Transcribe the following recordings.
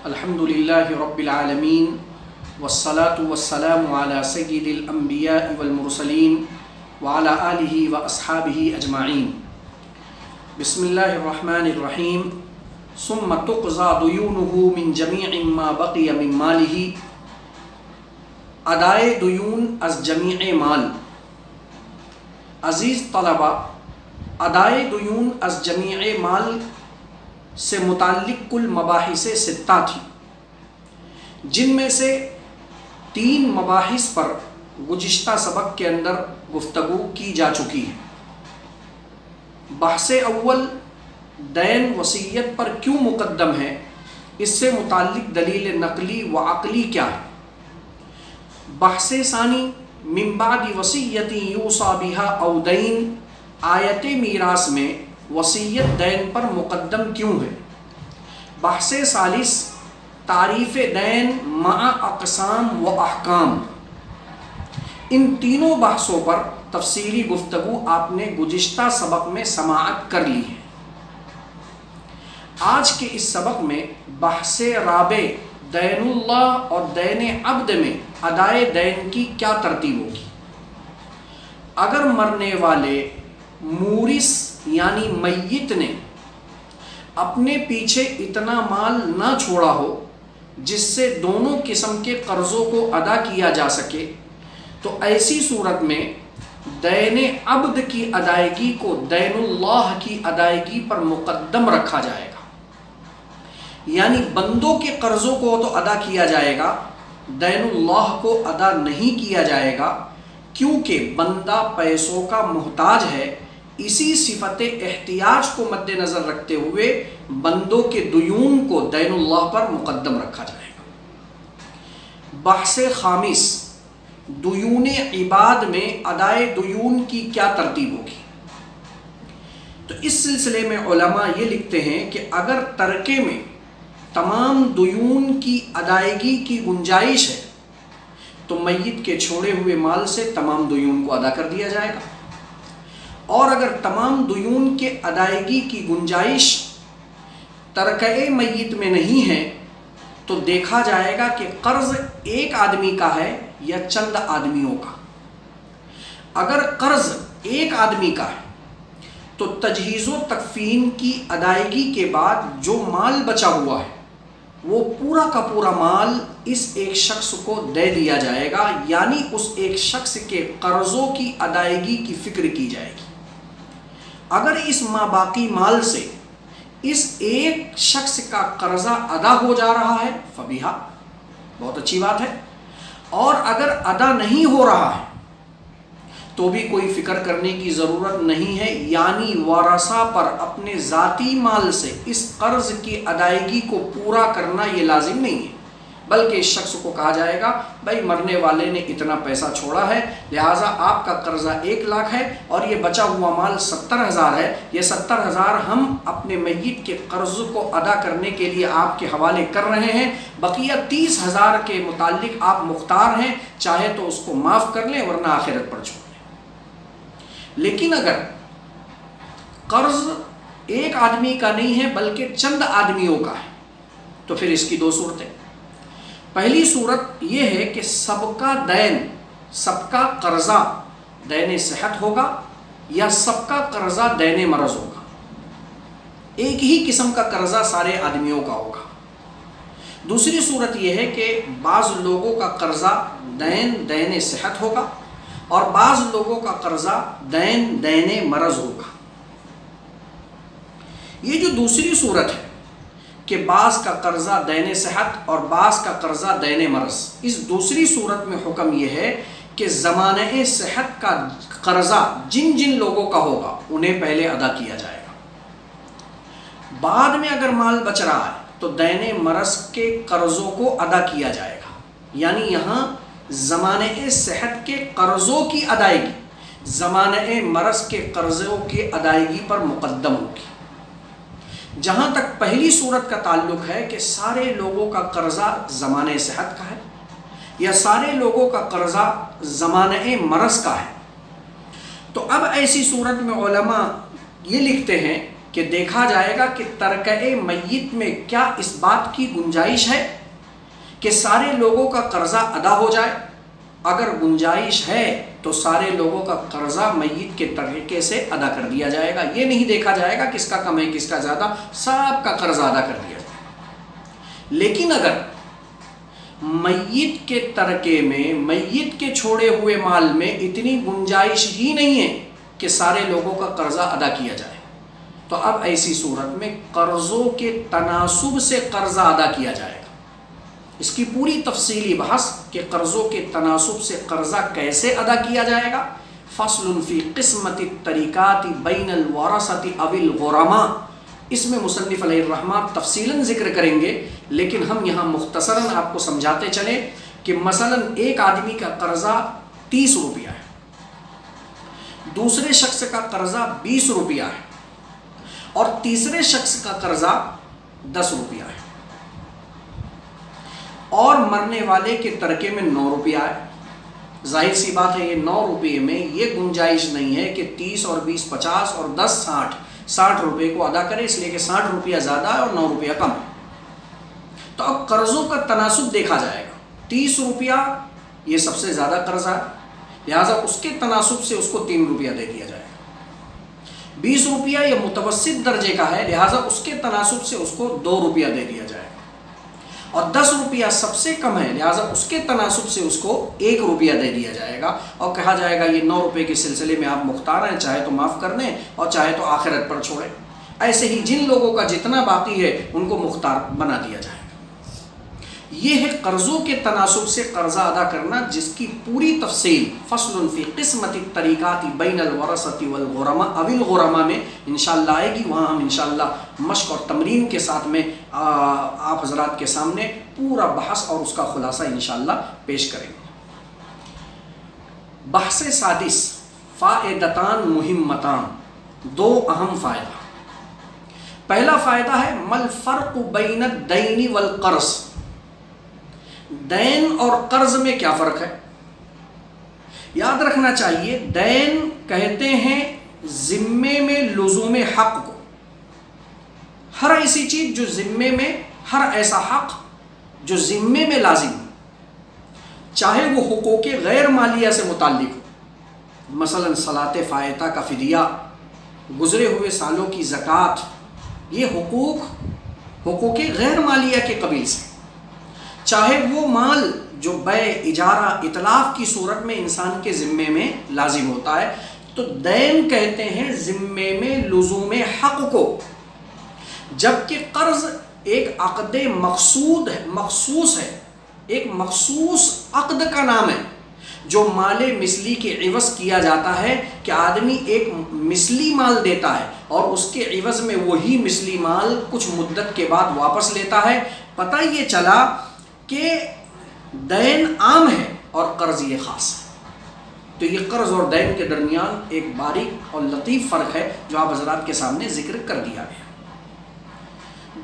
الحمدللہ رب العالمین والصلاة والسلام علی سید الانبیاء والمرسلین وعلی آلہ واصحابہ اجمعین۔ بسم اللہ الرحمن الرحیم۔ ثم تقضى دیونہ من جمیع ما بقی من مالہ، ادائے دیون از جمیع مال۔ عزیز طلبہ، ادائے دیون از جمیع مال سے متعلق کل مباحث ستہ تھی، جن میں سے 3 مباحث پر گزشتہ سبق کے اندر گفتگو کی جا چکی ہے۔ بحث اول دین وصیت پر کیوں مقدم ہے، اس سے متعلق دلیل نقلی و عقلی کیا ہے۔ بحث ثانی من بعد وصیت یوصی بہا او دین، آیت میراث میں وصیت دین پر مقدم کیوں ہے۔ بحث ثالث تعریف دین مع اقسام و احکام۔ ان تینوں بحثوں پر تفصیلی گفتگو آپ نے گزشتہ سبق میں سماعت کر لی ہے۔ آج کے اس سبق میں بحث رابع دین اللہ اور دین عبد میں ادائے دین کی کیا ترتیب ہوگی۔ اگر مرنے والے مورث یعنی میت نے اپنے پیچھے اتنا مال نہ چھوڑا ہو جس سے دونوں قسم کے قرضوں کو ادا کیا جا سکے، تو ایسی صورت میں دین عبد کی ادائیگی کو دین اللہ کی ادائیگی پر مقدم رکھا جائے گا۔ یعنی بندوں کے قرضوں کو تو ادا کیا جائے گا، دین اللہ کو ادا نہیں کیا جائے گا، کیونکہ بندہ پیسوں کا محتاج ہے۔ اسی صفت احتیاج کو مد نظر رکھتے ہوئے بندوں کے دیون کو دین اللہ پر مقدم رکھا جائے گا۔ بحث خامس دیون عباد میں ادائے دیون کی کیا ترتیب ہوگی۔ تو اس سلسلے میں علماء یہ لکھتے ہیں کہ اگر ترکے میں تمام دیون کی ادائیگی کی گنجائش ہے تو میت کے چھوڑے ہوئے مال سے تمام دیون کو ادا کر دیا جائے گا، اور اگر تمام دیون کے ادائیگی کی گنجائش ترکہ میت میں نہیں ہے تو دیکھا جائے گا کہ قرض ایک آدمی کا ہے یا چند آدمیوں کا۔ اگر قرض ایک آدمی کا ہے تو تجہیز و تکفین کی ادائیگی کے بعد جو مال بچا ہوا ہے وہ پورا کا پورا مال اس ایک شخص کو دے دیا جائے گا، یعنی اس ایک شخص کے قرضوں کی ادائیگی کی فکر کی جائے گی۔ اگر اس ماباقی مال سے اس ایک شخص کا قرضہ ادا ہو جا رہا ہے فبیہا، بہت اچھی بات ہے، اور اگر ادا نہیں ہو رہا ہے تو بھی کوئی فکر کرنے کی ضرورت نہیں ہے، یعنی ورثہ پر اپنے ذاتی مال سے اس قرض کی ادائیگی کو پورا کرنا یہ لازم نہیں ہے، بلکہ اس شخص کو کہا جائے گا بھائی مرنے والے نے اتنا پیسہ چھوڑا ہے، لہٰذا آپ کا قرضہ 1 لاکھ ہے اور یہ بچا ہوا مال 70,000 ہے، یہ 70,000 ہم اپنے میت کے قرض کو ادا کرنے کے لیے آپ کے حوالے کر رہے ہیں، بقیہ 30,000 کے متعلق آپ مختار ہیں، چاہے تو اس کو معاف کر لیں ورنہ آخرت پر چھوڑ لیں۔ لیکن اگر قرض ایک آدمی کا نہیں ہے بلکہ چند آدمیوں کا ہے تو پھر اس کی 2 صورتیں۔ پہلی صورت یہ ہے کہ سب کا دین، سب کا قرضہ دین صحت ہوگا یا سب کا قرضہ دین مرض ہوگا، ایک ہی قسم کا قرضہ سارے آدمیوں کا ہوگا۔ دوسری صورت یہ ہے کہ بعض لوگوں کا قرضہ دین صحت ہوگا اور بعض لوگوں کا قرضہ دین مرض ہوگا۔ یہ جو دوسری صورت ہے کہ بعض کا قرضہ دین صحت اور بعض کا قرضہ دین مرض، اس دوسری صورت میں حکم یہ ہے کہ زمانہ صحت کا قرضہ جن جن لوگوں کا ہوگا انہیں پہلے ادا کیا جائے گا، بعد میں اگر مال بچ رہا ہے تو دین مرض کے قرضوں کو ادا کیا جائے گا، یعنی یہاں زمانہ صحت کے قرضوں کی ادائیگی زمانہ مرض کے قرضوں کی ادائیگی پر مقدم ہوگی۔ جہاں تک پہلی صورت کا تعلق ہے کہ سارے لوگوں کا قرضہ زمانہ صحت کا ہے یا سارے لوگوں کا قرضہ زمانہ مرض کا ہے، تو اب ایسی صورت میں علماء یہ لکھتے ہیں کہ دیکھا جائے گا کہ ترکہ میت میں کیا اس بات کی گنجائش ہے کہ سارے لوگوں کا قرضہ ادا ہو جائے۔ اگر گنجائش ہے تو سارے لوگوں کا قرضہ میت کے طریقے سے ادا کر دیا جائے گا، یہ نہیں دیکھا جائے گا کس کا کم ہے کس کا زیادہ، سب کا قرضہ ادا کر دیا جائے گا۔ لیکن اگر میت کے ترکے میں، میت کے چھوڑے ہوئے مال میں اتنی گنجائش ہی نہیں ہے کہ سارے لوگوں کا قرضہ ادا کیا جائے، تو اب ایسی صورت میں قرضوں کے تناسب سے قرضہ ادا کیا جائے گا۔ اس کی پوری تفصیلی بحث کہ قرضوں کے تناسب سے قرضہ کیسے ادا کیا جائے گا، فصل فی قسمت الطریقات بین الورثۃ او الغرماء، اس میں مصنف علیہ الرحمہ تفصیلاً ذکر کریں گے، لیکن ہم یہاں مختصراً آپ کو سمجھاتے چلیں کہ مثلاً ایک آدمی کا قرضہ 30 روپیہ ہے، دوسرے شخص کا قرضہ 20 روپیہ ہے اور تیسرے شخص کا قرضہ 10 روپیہ ہے، اور مرنے والے کے ترکے میں 9 روپیہ ہے۔ ظاہر سی بات ہے یہ 9 روپے میں یہ گنجائش نہیں ہے کہ 30 اور 20 50 اور 10 60 روپے کو ادا کرے، اس لیے کہ 60 روپیہ زیادہ ہے اور 9 روپیہ کم ہے۔ تو اب قرضوں کا تناسب دیکھا جائے گا، 30 روپیہ یہ سب سے زیادہ قرضہ ہے، لہٰذا اس کے تناسب سے اس کو 3 روپیہ دے دیا جائے گا۔ 20 روپیہ یہ متوسط درجے کا ہے، لہٰذا اس کے تناسب سے اس کو 2 روپیہ دے دیا جائے گا، اور 10 روپیہ سب سے کم ہے، لہٰذا اس کے تناسب سے اس کو 1 روپیہ دے دیا جائے گا اور کہا جائے گا یہ 9 روپے کے سلسلے میں آپ مختار ہیں، چاہے تو معاف کر دیں اور چاہے تو آخرت پر چھوڑیں۔ ایسے ہی جن لوگوں کا جتنا باقی ہے ان کو مختار بنا دیا جائے گا۔ یہ ہے قرضوں کے تناسب سے قرضہ ادا کرنا، جس کی پوری تفصیل فصل فی قسمت الطریقات بین الورثۃ والغرماء او الغرماء میں انشاءاللہ آئے گی، وہاں ہم انشاءاللہ مشق اور تمرین کے ساتھ میں آپ حضرات کے سامنے پورا بحث اور اس کا خلاصہ انشاءاللہ پیش کریں گے۔ بحث سادس، فائدتان مہمتان، 2 اہم فائدہ۔ پہلا فائدہ ہے مل فرق بین الدین والقرض، دین اور قرض میں کیا فرق ہے؟ یاد رکھنا چاہیے دین کہتے ہیں ذمے میں لزوم حق کو، ہر ایسی چیز جو ذمے میں، ہر ایسا حق جو ذمے میں لازم ہو، چاہے وہ حقوق غیر مالیہ سے متعلق ہو، مثلا صلاۃ فائتہ کا فدیہ، گزرے ہوئے سالوں کی زکوٰۃ، یہ حقوق غیر مالیہ کے قبیل سے، چاہے وہ مال جو بیع، اجارہ، اتلاف کی صورت میں انسان کے ذمے میں لازم ہوتا ہے، تو دین کہتے ہیں ذمے میں لزوم حق کو، جبکہ قرض ایک عقد مخصوص ہے، ایک مخصوص عقد کا نام ہے جو مال مثلی کے عوض کیا جاتا ہے، کہ آدمی ایک مثلی مال دیتا ہے اور اس کے عوض میں وہی مثلی مال کچھ مدت کے بعد واپس لیتا ہے۔ پتہ یہ چلا کہ دین عام ہے اور قرض یہ خاص ہے، تو یہ قرض اور دین کے درمیان ایک باریک اور لطیف فرق ہے جو آپ حضرات کے سامنے ذکر کر دیا گیا۔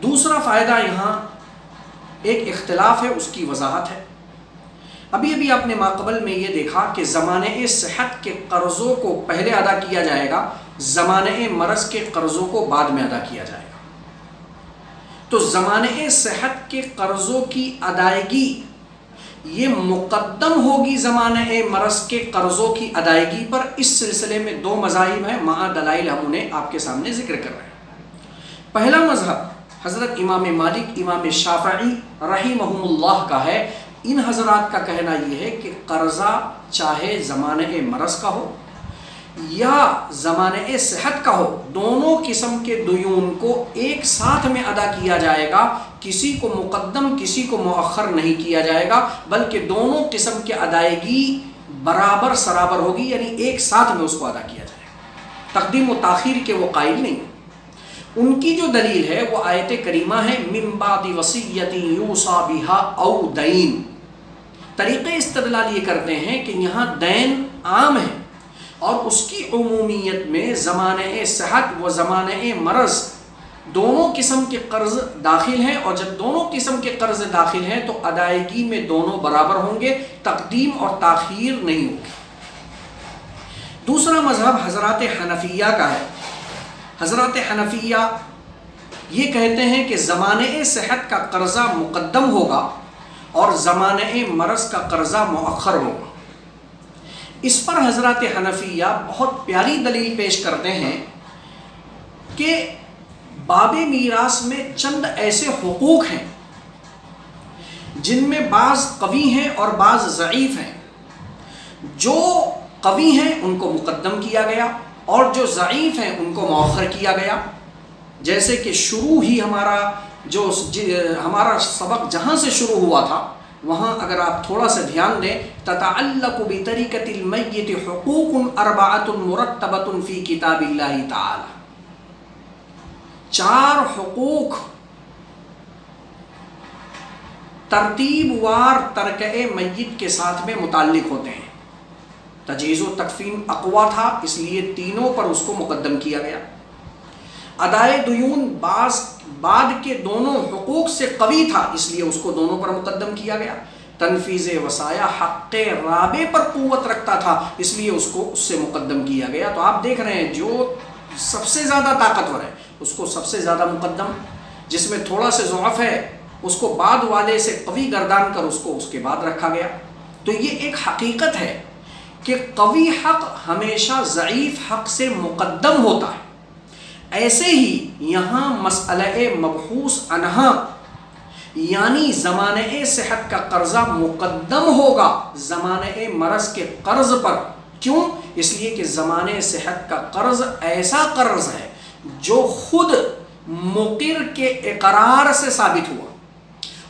دوسرا فائدہ یہاں ایک اختلاف ہے، اس کی وضاحت ہے۔ ابھی آپ نے ماقبل میں یہ دیکھا کہ زمانہ صحت کے قرضوں کو پہلے ادا کیا جائے گا، زمانہ مرض کے قرضوں کو بعد میں ادا کیا جائے گا۔ تو زمانہ صحت کے قرضوں کی ادائیگی یہ مقدم ہوگی زمانہ مرض کے قرضوں کی ادائیگی پر۔ اس سلسلے میں 2 مذاہب ہیں، مع دلائل ہم انہیں آپ کے سامنے ذکر کر رہے ہیں۔ پہلا مذہب حضرت امام مالک، امام شافعی رحمہم اللہ کا ہے۔ ان حضرات کا کہنا یہ ہے کہ قرضہ چاہے زمانہ مرض کا ہو یا زمانہ صحت کا ہو، دونوں قسم کے دیون کو ایک ساتھ میں ادا کیا جائے گا، کسی کو مقدم کسی کو مؤخر نہیں کیا جائے گا، بلکہ دونوں قسم کی ادائیگی برابر سرابر ہوگی، یعنی ایک ساتھ میں اس کو ادا کیا جائے گا، تقدیم و تاخیر کے وہ قائل نہیں۔ ان کی جو دلیل ہے وہ آیت کریمہ ہے من بعد وصیۃ یوصی بها او دین۔ طریقے استدلال یہ کرتے ہیں کہ یہاں دین عام ہے اور اس کی عمومیت میں زمانہ صحت و زمانہ مرض دونوں قسم کے قرض داخل ہیں، اور جب دونوں قسم کے قرض داخل ہیں تو ادائیگی میں دونوں برابر ہوں گے، تقدیم اور تاخیر نہیں ہوگی۔ دوسرا مذہب حضرات حنفیہ کا ہے۔ حضرات حنفیہ یہ کہتے ہیں کہ زمانۂ صحت کا قرضہ مقدم ہوگا اور زمانۂ مرض کا قرضہ مؤخر ہوگا۔ اس پر حضرات حنفیہ بہت پیاری دلیل پیش کرتے ہیں کہ باب میراث میں چند ایسے حقوق ہیں جن میں بعض قوی ہیں اور بعض ضعیف ہیں۔ جو قوی ہیں ان کو مقدم کیا گیا اور جو ضعیف ہیں ان کو مؤخر کیا گیا۔ جیسے کہ شروع ہی ہمارا سبق جہاں سے شروع ہوا تھا وہاں اگر آپ تھوڑا سا دھیان دیں، تتعلق بطریقۃ المیت حقوق اربعۃ مرتبۃ فی کتاب اللہ تعالی۔ 4 حقوق ترتیب وار ترکہ میت کے ساتھ میں متعلق ہوتے ہیں۔ تجہیز و تکفین اقوا تھا اس لیے تینوں پر اس کو مقدم کیا گیا۔ ادائے دیون بعد کے دونوں حقوق سے قوی تھا اس لیے اس کو دونوں پر مقدم کیا گیا۔ تنفیذ وصایا حق رابع پر قوت رکھتا تھا اس لیے اس کو اس سے مقدم کیا گیا۔ تو آپ دیکھ رہے ہیں جو سب سے زیادہ طاقتور ہے اس کو سب سے زیادہ مقدم، جس میں تھوڑا سے ضعف ہے اس کو بعد والے سے قوی گردان کر اس کو اس کے بعد رکھا گیا۔ تو یہ ایک حقیقت ہے کہ قوی حق ہمیشہ ضعیف حق سے مقدم ہوتا ہے۔ ایسے ہی یہاں مسئلہ مبحوث عنہا یعنی زمانۂ صحت کا قرضہ مقدم ہوگا زمانۂ مرض کے قرض پر۔ کیوں؟ اس لیے کہ زمانۂ صحت کا قرض ایسا قرض ہے جو خود مقر کے اقرار سے ثابت ہوا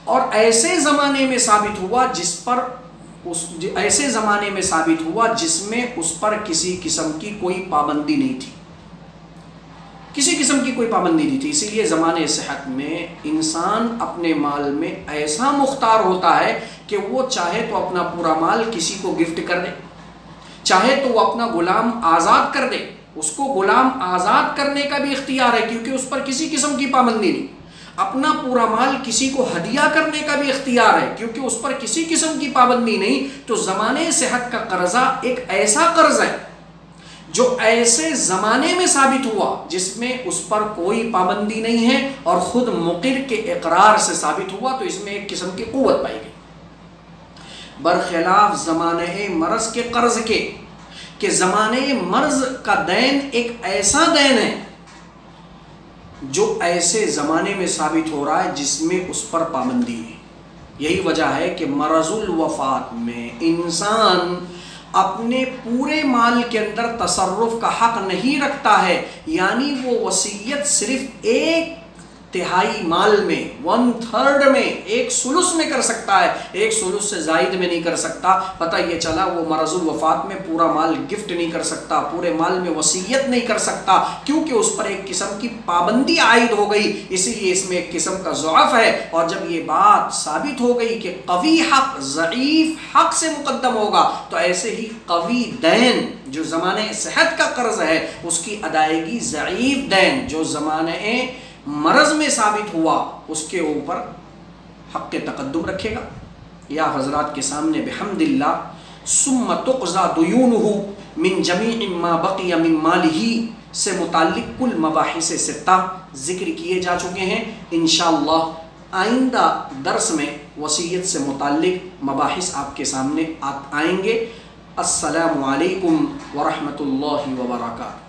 اور ایسے زمانے میں ثابت ہوا جس میں اس پر کسی قسم کی کوئی پابندی نہیں تھی، کسی قسم کی کوئی پابندی نہیں تھی۔ اسی لیے زمانۂ صحت میں انسان اپنے مال میں ایسا مختار ہوتا ہے کہ وہ چاہے تو اپنا پورا مال کسی کو گفٹ کر دے، چاہے تو وہ اپنا غلام آزاد کر دے، اس کو غلام آزاد کرنے کا بھی اختیار ہے کیونکہ اس پر کسی قسم کی پابندی نہیں۔ اپنا پورا مال کسی کو ہدیہ کرنے کا بھی اختیار ہے کیونکہ اس پر کسی قسم کی پابندی نہیں۔ تو زمانۂ صحت کا قرضہ ایک ایسا قرض ہے جو ایسے زمانے میں ثابت ہوا جس میں اس پر کوئی پابندی نہیں ہے اور خود مقر کے اقرار سے ثابت ہوا، تو اس میں ایک قسم کی قوت پائی گئی۔ برخلاف زمانۂ مرض کے قرض کے کہ زمانۂ مرض کا دین ایک ایسا دین ہے جو ایسے زمانے میں ثابت ہو رہا ہے جس میں اس پر پابندی ہے۔ یہی وجہ ہے کہ مرض الوفات میں انسان اپنے پورے مال کے اندر تصرف کا حق نہیں رکھتا ہے، یعنی وہ وصیت صرف 1/3 مال میں، 1/3 میں، 1/3 میں کر سکتا ہے، 1/3 سے زائد میں نہیں کر سکتا۔ پتہ یہ چلا وہ مرض الوفات میں پورا مال گفٹ نہیں کر سکتا، پورے مال میں وصیت نہیں کر سکتا کیونکہ اس پر ایک قسم کی پابندی عائد ہو گئی، اسی لیے اس میں ایک قسم کا ضعف ہے۔ اور جب یہ بات ثابت ہو گئی کہ قوی حق ضعیف حق سے مقدم ہوگا تو ایسے ہی قوی دین جو زمانۂ صحت کا قرض ہے اس کی ادائیگی ضعیف دین جو زمانۂ مرض میں ثابت ہوا اس کے اوپر حق تقدم رکھے گا۔ یا حضرات کے سامنے بحمد اللہ ثم تقضى دیونہ من جمیع ما بقی من مالہ سے متعلق کل مباحث 6 ذکر کیے جا چکے ہیں۔ انشاءاللہ آئندہ درس میں وصیت سے متعلق مباحث آپ کے سامنے آئیں گے۔ السلام علیکم ورحمۃ اللہ وبرکاتہ۔